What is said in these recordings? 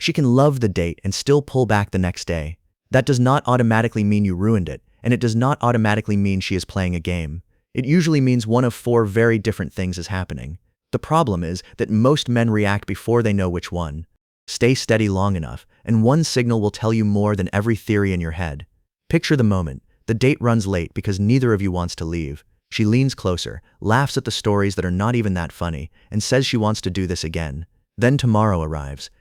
She can love the date and still pull back the next day. That does not automatically mean you ruined it, and it does not automatically mean she is playing a game. It usually means one of four very different things is happening. The problem is that most men react before they know which one. Stay steady long enough, and one signal will tell you more than every theory in your head. Picture the moment. The date runs late because neither of you wants to leave. She leans closer, laughs at the stories that are not even that funny, and says she wants to do this again. Then tomorrow arrives.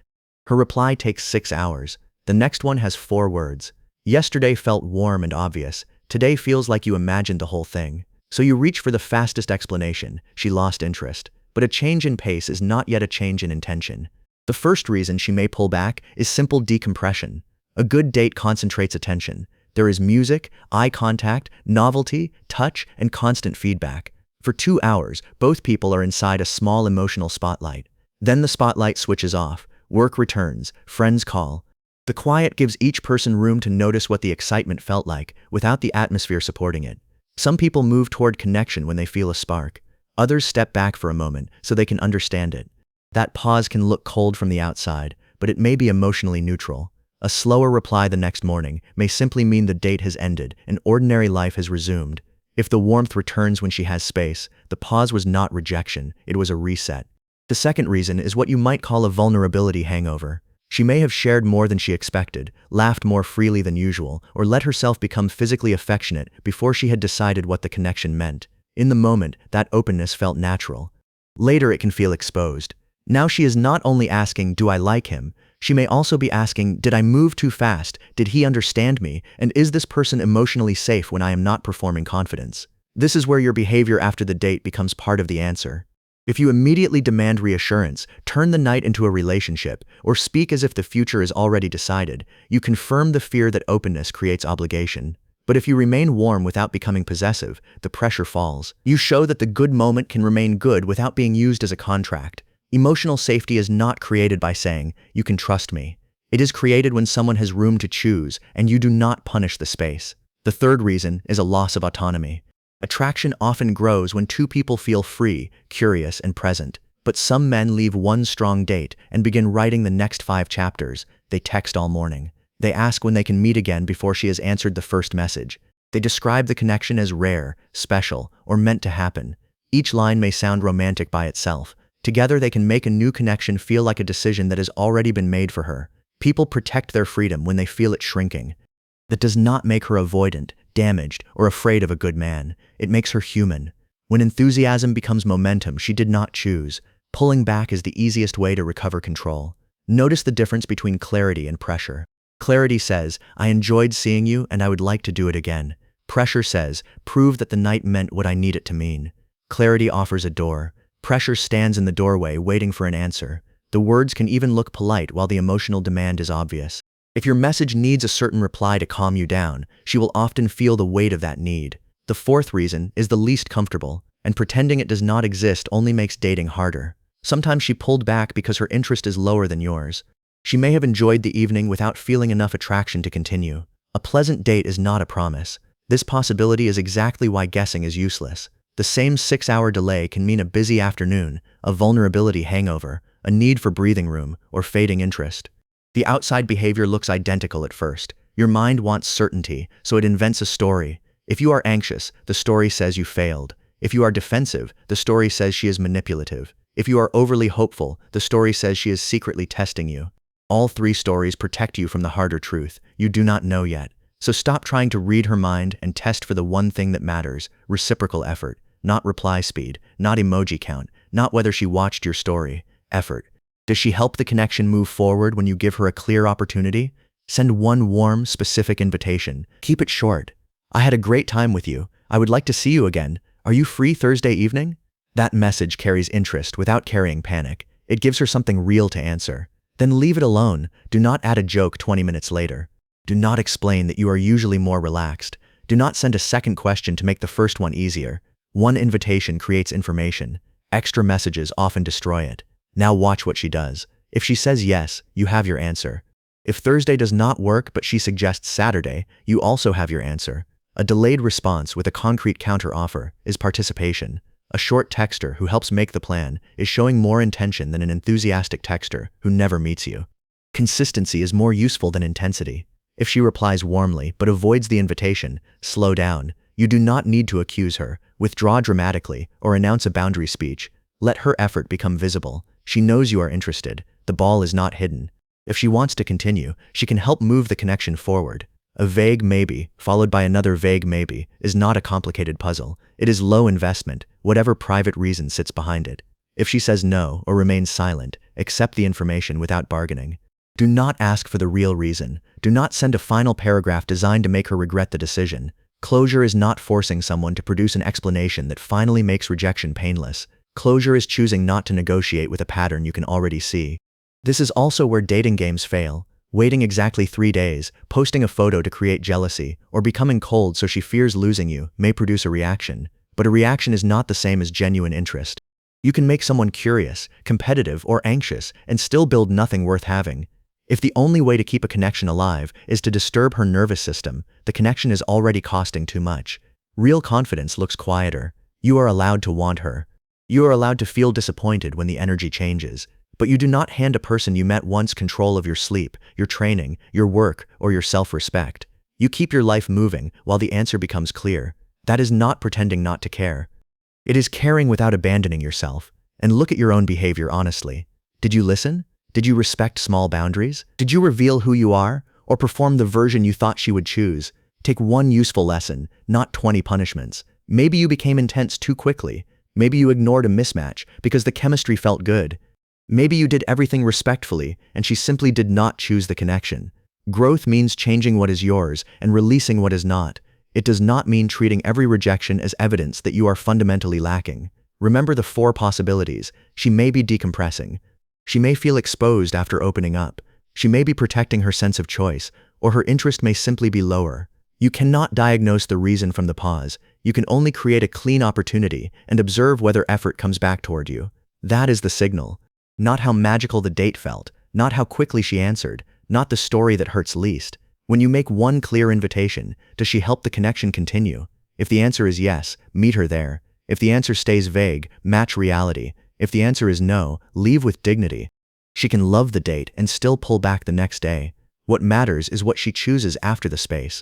Her reply takes 6 hours. The next one has 4 words. Yesterday felt warm and obvious. Today feels like you imagined the whole thing. So you reach for the fastest explanation. She lost interest. But a change in pace is not yet a change in intention. The first reason she may pull back is simple decompression. A good date concentrates attention. There is music, eye contact, novelty, touch, and constant feedback. For 2 hours, both people are inside a small emotional spotlight. Then the spotlight switches off. Work returns. Friends call. The quiet gives each person room to notice what the excitement felt like, without the atmosphere supporting it. Some people move toward connection when they feel a spark. Others step back for a moment so they can understand it. That pause can look cold from the outside, but it may be emotionally neutral. A slower reply the next morning may simply mean the date has ended and ordinary life has resumed. If the warmth returns when she has space, the pause was not rejection, it was a reset. The second reason is what you might call a vulnerability hangover. She may have shared more than she expected, laughed more freely than usual, or let herself become physically affectionate before she had decided what the connection meant. In the moment, that openness felt natural. Later it can feel exposed. Now she is not only asking, do I like him? She may also be asking, did I move too fast? Did he understand me? And is this person emotionally safe when I am not performing confidence? This is where your behavior after the date becomes part of the answer. If you immediately demand reassurance, turn the night into a relationship, or speak as if the future is already decided, you confirm the fear that openness creates obligation. But if you remain warm without becoming possessive, the pressure falls. You show that the good moment can remain good without being used as a contract. Emotional safety is not created by saying, you can trust me. It is created when someone has room to choose, and you do not punish the space. The third reason is a loss of autonomy. Attraction often grows when two people feel free, curious, and present. But some men leave one strong date and begin writing the next 5 chapters. They text all morning. They ask when they can meet again before she has answered the first message. They describe the connection as rare, special, or meant to happen. Each line may sound romantic by itself. Together they can make a new connection feel like a decision that has already been made for her. People protect their freedom when they feel it shrinking. That does not make her avoidant, damaged, or afraid of a good man. It makes her human. When enthusiasm becomes momentum she did not choose, pulling back is the easiest way to recover control. Notice the difference between clarity and pressure. Clarity says, I enjoyed seeing you and I would like to do it again. Pressure says, prove that the night meant what I need it to mean. Clarity offers a door. Pressure stands in the doorway waiting for an answer. The words can even look polite while the emotional demand is obvious. If your message needs a certain reply to calm you down, she will often feel the weight of that need. The fourth reason is the least comfortable, and pretending it does not exist only makes dating harder. Sometimes she pulled back because her interest is lower than yours. She may have enjoyed the evening without feeling enough attraction to continue. A pleasant date is not a promise. This possibility is exactly why guessing is useless. The same 6-hour delay can mean a busy afternoon, a vulnerability hangover, a need for breathing room, or fading interest. The outside behavior looks identical at first. Your mind wants certainty, so it invents a story. If you are anxious, the story says you failed. If you are defensive, the story says she is manipulative. If you are overly hopeful, the story says she is secretly testing you. All 3 stories protect you from the harder truth. You do not know yet. So stop trying to read her mind and test for the one thing that matters, reciprocal effort. Not reply speed, not emoji count, not whether she watched your story. Effort. Does she help the connection move forward when you give her a clear opportunity? Send one warm, specific invitation. Keep it short. I had a great time with you. I would like to see you again. Are you free Thursday evening? That message carries interest without carrying panic. It gives her something real to answer. Then leave it alone. Do not add a joke 20 minutes later. Do not explain that you are usually more relaxed. Do not send a second question to make the first one easier. One invitation creates information. Extra messages often destroy it. Now watch what she does. If she says yes, you have your answer. If Thursday does not work but she suggests Saturday, you also have your answer. A delayed response with a concrete counteroffer is participation. A short texter who helps make the plan is showing more intention than an enthusiastic texter who never meets you. Consistency is more useful than intensity. If she replies warmly but avoids the invitation, slow down. You do not need to accuse her, withdraw dramatically, or announce a boundary speech. Let her effort become visible. She knows you are interested. The ball is not hidden. If she wants to continue, she can help move the connection forward. A vague maybe, followed by another vague maybe, is not a complicated puzzle. It is low investment, whatever private reason sits behind it. If she says no or remains silent, accept the information without bargaining. Do not ask for the real reason. Do not send a final paragraph designed to make her regret the decision. Closure is not forcing someone to produce an explanation that finally makes rejection painless. Closure is choosing not to negotiate with a pattern you can already see. This is also where dating games fail. Waiting exactly 3 days, posting a photo to create jealousy, or becoming cold so she fears losing you may produce a reaction. But a reaction is not the same as genuine interest. You can make someone curious, competitive, or anxious and still build nothing worth having. If the only way to keep a connection alive is to disturb her nervous system, the connection is already costing too much. Real confidence looks quieter. You are allowed to want her. You are allowed to feel disappointed when the energy changes. But you do not hand a person you met once control of your sleep, your training, your work, or your self-respect. You keep your life moving while the answer becomes clear. That is not pretending not to care. It is caring without abandoning yourself. And look at your own behavior honestly. Did you listen? Did you respect small boundaries? Did you reveal who you are, or perform the version you thought she would choose? Take one useful lesson, not 20 punishments. Maybe you became intense too quickly. Maybe you ignored a mismatch because the chemistry felt good. Maybe you did everything respectfully and she simply did not choose the connection. Growth means changing what is yours and releasing what is not. It does not mean treating every rejection as evidence that you are fundamentally lacking. Remember the 4 possibilities. She may be decompressing. She may feel exposed after opening up. She may be protecting her sense of choice, or her interest may simply be lower. You cannot diagnose the reason from the pause. You can only create a clean opportunity and observe whether effort comes back toward you. That is the signal. Not how magical the date felt, not how quickly she answered, not the story that hurts least. When you make one clear invitation, does she help the connection continue? If the answer is yes, meet her there. If the answer stays vague, match reality. If the answer is no, leave with dignity. She can love the date and still pull back the next day. What matters is what she chooses after the space.